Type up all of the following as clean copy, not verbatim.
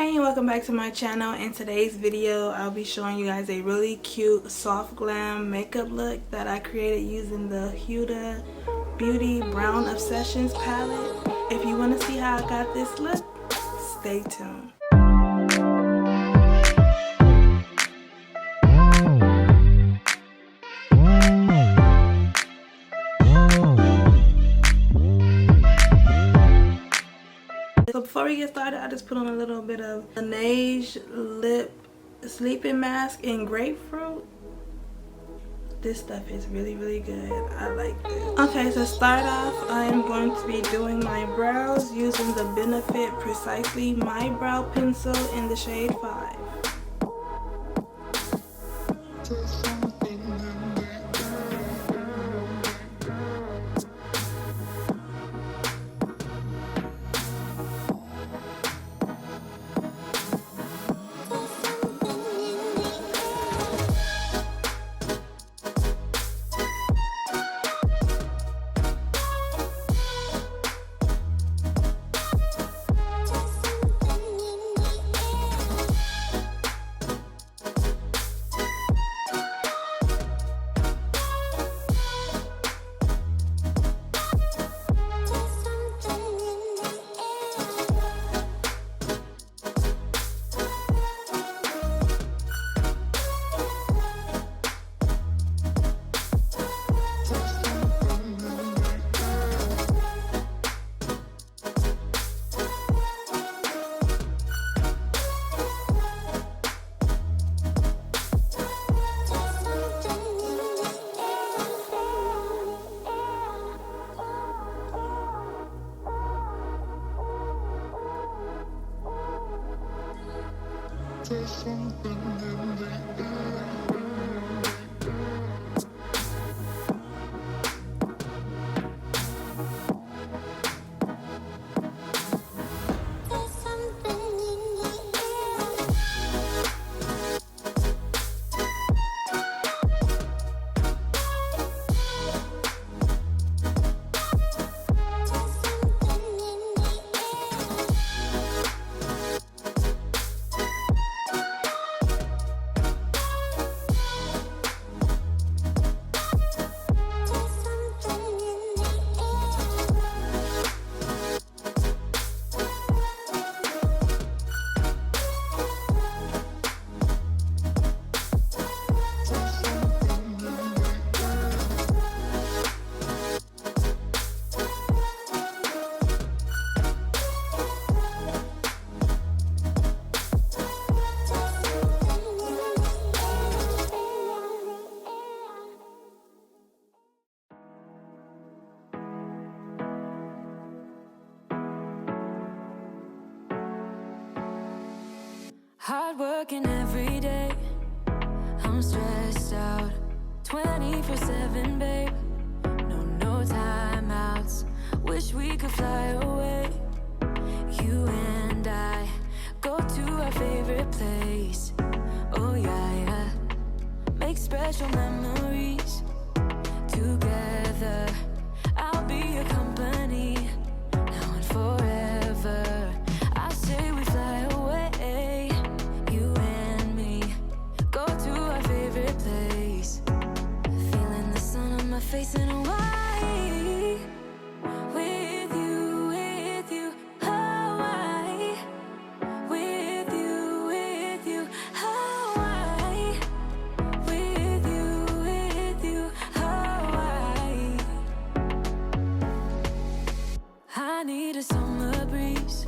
Hey and welcome back to my channel. In today's video I'll be showing you guys a really cute soft glam makeup look that I created using the Huda Beauty Brown Obsessions palette. If you want to see how I got this look, stay tuned. So before we get started, I just put on a little bit of Laneige lip sleeping mask in grapefruit. This stuff is really good. I like this. Okay, to start off, I am going to be doing my brows using the Benefit Precisely My Brow Pencil in the shade 5. Hard working every day, I'm stressed out 24/7, babe. No timeouts, wish we could fly away. You and I go to our favorite place. Oh yeah, make special memories together. I'll be your company now and forever. I say we fly away, you and me, go to our favorite place. Feeling the sun on my face in Hawaii. With you, Hawaii. With you, Hawaii. With you, Hawaii. I need a summer breeze,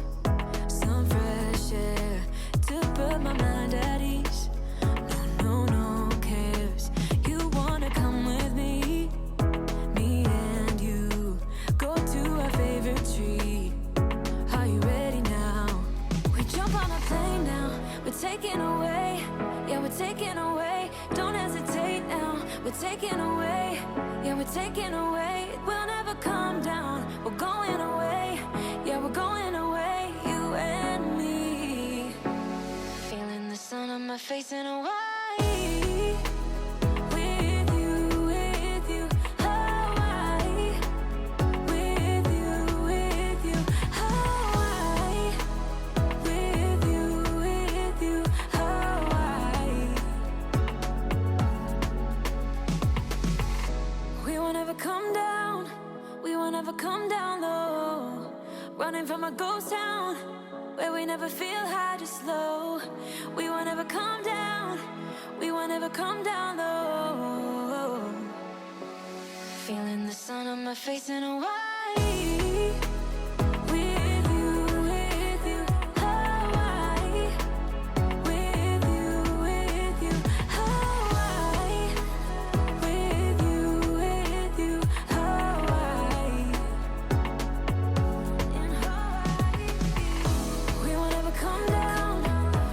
some fresh air to put my mind at ease. No cares. You wanna come with me? Me and you go to our favorite tree. Are you ready now? We jump on a plane now. We're taking away. Yeah, we're taking away. Don't hesitate now. We're taking away. Yeah, we're taking away. We'll never come down. We're going away. Yeah, we're going away. You and me. Feeling the sun on my face in Hawaii. With you, Hawaii. With you, Hawaii. With you, running from a ghost town where we never feel high, just low. We won't ever come down, we won't ever come down low. Feeling the sun on my face in Hawaii. With you, Hawaii. With you, Hawaii. With you, Hawaii. In Hawaii. We won't ever come down,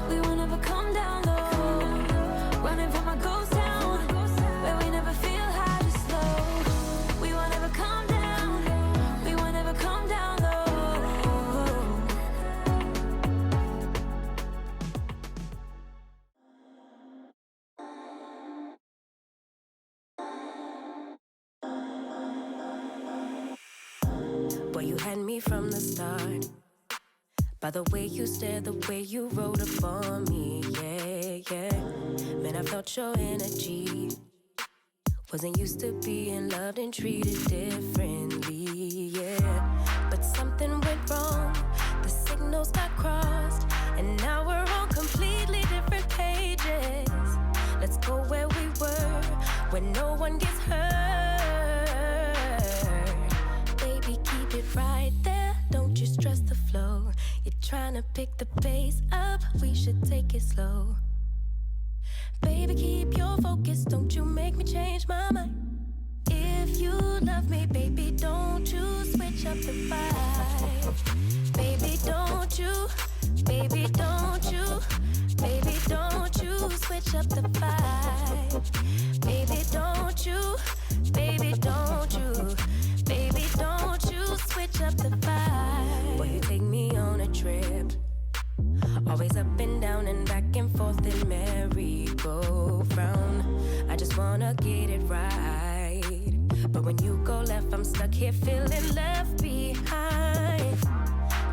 we won't ever come down low. Running from a ghost town where we never feel high, just low. We won't ever come down, we won't ever come down low. Boy, you had me from the start. By the way you stared, the way you wrote upon me, yeah, yeah. Man, I felt your energy. Wasn't used to being loved and treated differently, yeah. But something went wrong, the signals got crossed, and now we're on completely different pages. Let's go where we were, where no one gets hurt. Baby, keep it right there, don't you stress the flow. You're trying to pick the pace up, we should take it slow. Baby, keep your focus, don't you make me change my mind. If you love me, baby, don't you switch up the vibe. Baby, don't you, baby, don't you, baby, don't you switch up the vibe. Baby, don't you, baby, don't you, baby, don't you switch up the vibe. Boy, you take me on a trip, always up and down and back and forth in merry-go-round. I just wanna get it right, but when you go left, I'm stuck here feeling left behind.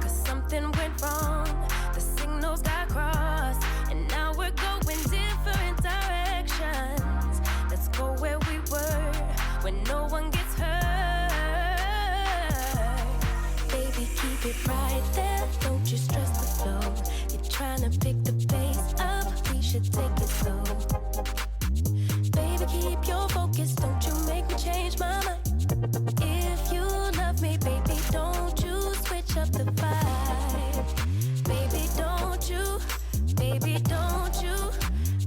Cause something went wrong, the signals got crossed, and now we're going different directions. Let's go where we were, when no one gets hurt. Baby, keep it right there, don't you stress the flow. Trying to pick the pace up, we should take it slow. Baby, keep your focus, don't you make me change my mind. If you love me, baby, don't you switch up the vibe. Baby, don't you, baby, don't you,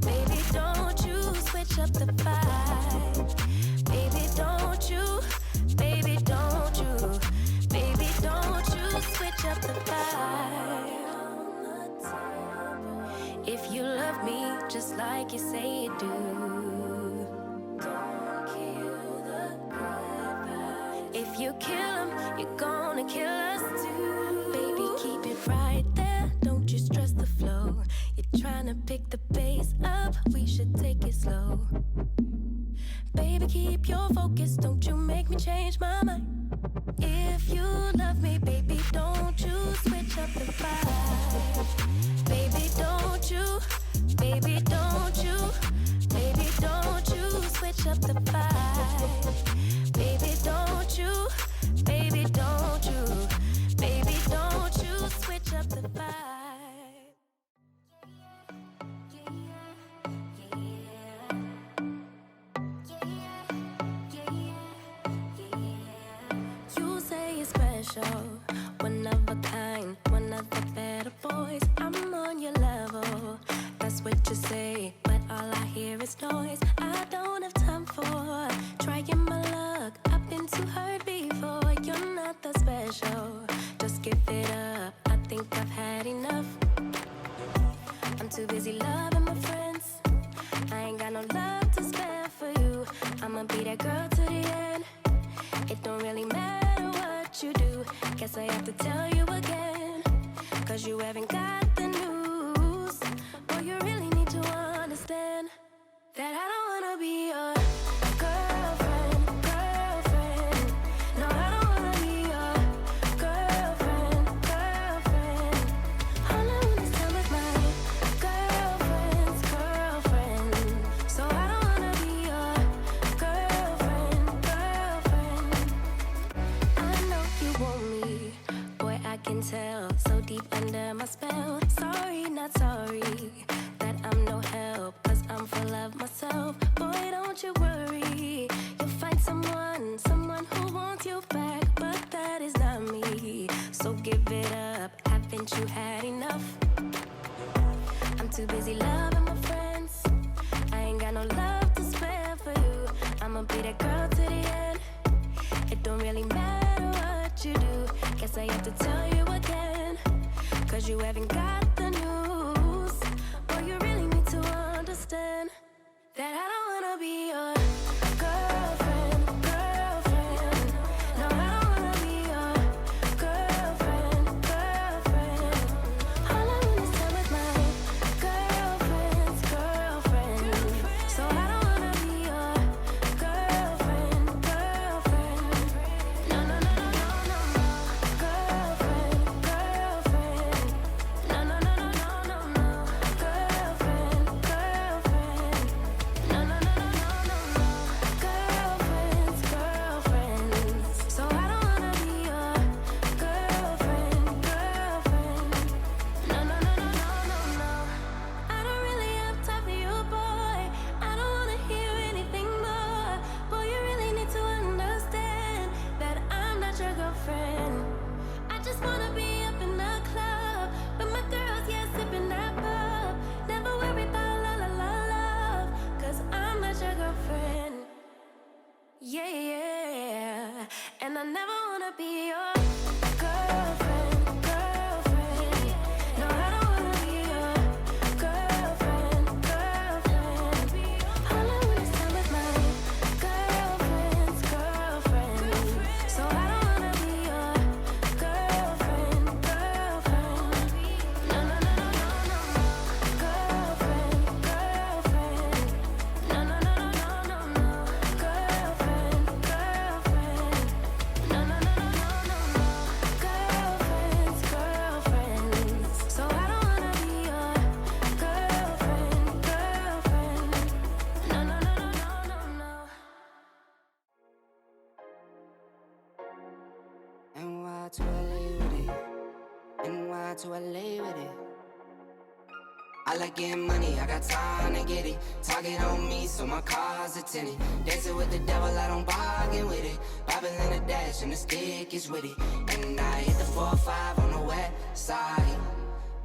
baby, don't you switch up the vibe. Baby, don't you, baby, don't you, baby, don't you switch up the vibe. If you love me just like you say you do, don't kill the good vibes. If you kill them, you're gonna kill us too. Baby, keep it right there, don't you stress the flow. You're trying to pick the pace up, we should take it slow. Baby, keep your focus, don't you make me change my mind. If you love me, baby, don't you switch up the vibe. Baby, don't you, baby, don't you, baby, don't you switch up the vibe. Baby, don't you, baby, don't you, baby, don't you switch up the vibe. You say it's special, one of a kind, one of the better boys. I'm on your level, that's what you say, but all I hear is noise. I don't have time for trying my luck, I've been too hurt before. You're not that special, just give it up, I think I've had enough. I'm too busy loving my friends, I ain't got no love to spare for you. I'ma be that girl to the end, it don't really matter what you do. Guess I have to tell you again, cause you haven't got the news. Boy, you really need to understand that I don't wanna be your girlfriend, girlfriend. No, I don't wanna be your girlfriend, girlfriend. All I want is time with my girlfriend's girlfriend. So I don't wanna be your girlfriend, girlfriend. I know you want me, boy, I can tell. Sorry, not sorry that I'm no help, cause I'm full of myself. Boy, don't you worry, you'll find someone who wants you back, but that is not me. So give it up, haven't you had enough? I'm too busy loving my friends, I ain't got no love to spare for you. I'ma be that girl to the end, it don't really matter what you do. Guess I have to tell you again, cause you haven't got the news. Boy, you really need to understand that I don't wanna be your girlfriend. No, I don't wanna be your girlfriend. All I want is time with my girlfriend. So I don't wanna be your girlfriend. No, no, no, no, no, no, girlfriend. No, no, no, no, no, no, no, girlfriend. No, no, no, no, no, no, no, girlfriends. So I don't wanna be your girlfriend. No, no, no, no, no, no, no. I don't really have time for you, boy. I don't wanna hear anything more. Boy, you really need to understand that I'm not your girlfriend. I just wanna be up in the club with my girls, yeah, sipping that pub. Never worry about la la la love, cause I'm not your girlfriend. Yeah, yeah, and I never wanna be your girlfriend. No, I don't wanna be your girlfriend. All I want is time with my girlfriend's girlfriend. So I don't wanna be your girlfriend. No, no, no, no, no, no, no, girlfriend. No, no, no, no, no, no, no, girlfriend. No, no, no, no, no, no, no, girlfriends. So I don't wanna be your girlfriend. No, no, no, no, no, no, no. NY to LA with it. NY to LA with it. I like getting money, I got time to get it. Target on me, so my car's a tenant. Dancing with the devil, I don't bargain with it. Bobbing in the dash, and the stick is with it. And I hit the 4-5 on the west side.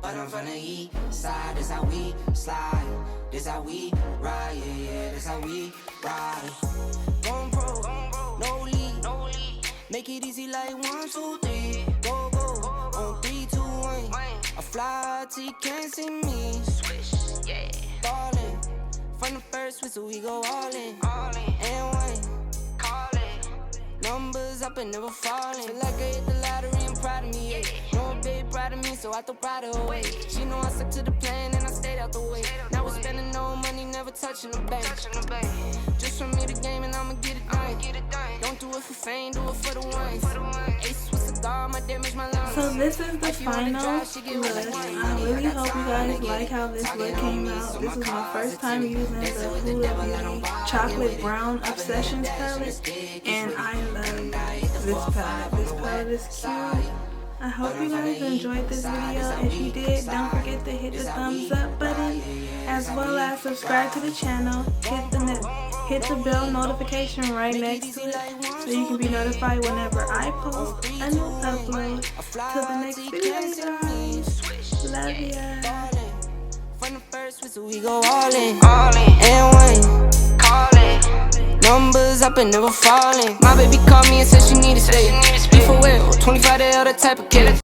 But I'm from the east side, this how we slide. This how we ride, yeah, yeah, this how we ride. Going pro, no lead. Make it easy like 1, 2, 3. Go, go, on 3, 2, 1. I fly till you can't see me. Swish, yeah. Ballin', from the first whistle we go all in. And one, call it. Numbers up and never falling. Feel like I hit the lottery and proud of me, yeah. No a babe proud of me, so I throw pride away. She know I stuck to the plan and I stayed out the way. Now we're spending no money, never touching the bank. Just from me the game and I'ma get it done. Don't do it for fame, do it for the ones. Ace with cigar, my damage, my lungs. So this is the final look. I really hope you guys like how this look came out. This is my first time using the Huda Chocolate Brown Obsessions palette, and I love this palette. This palette is cute. I hope you guys enjoyed this video. If you did, don't forget to hit the thumbs up button, as well as subscribe to the channel. Hit the bell notification right next to it, so you can be notified whenever I post a new upload. Till the next video, guys. Love ya. From the first whistle we go all in. And one, call it. Numbers up and never falling. My baby called me and said she needed stay. Be for real, 25 the other type of kid.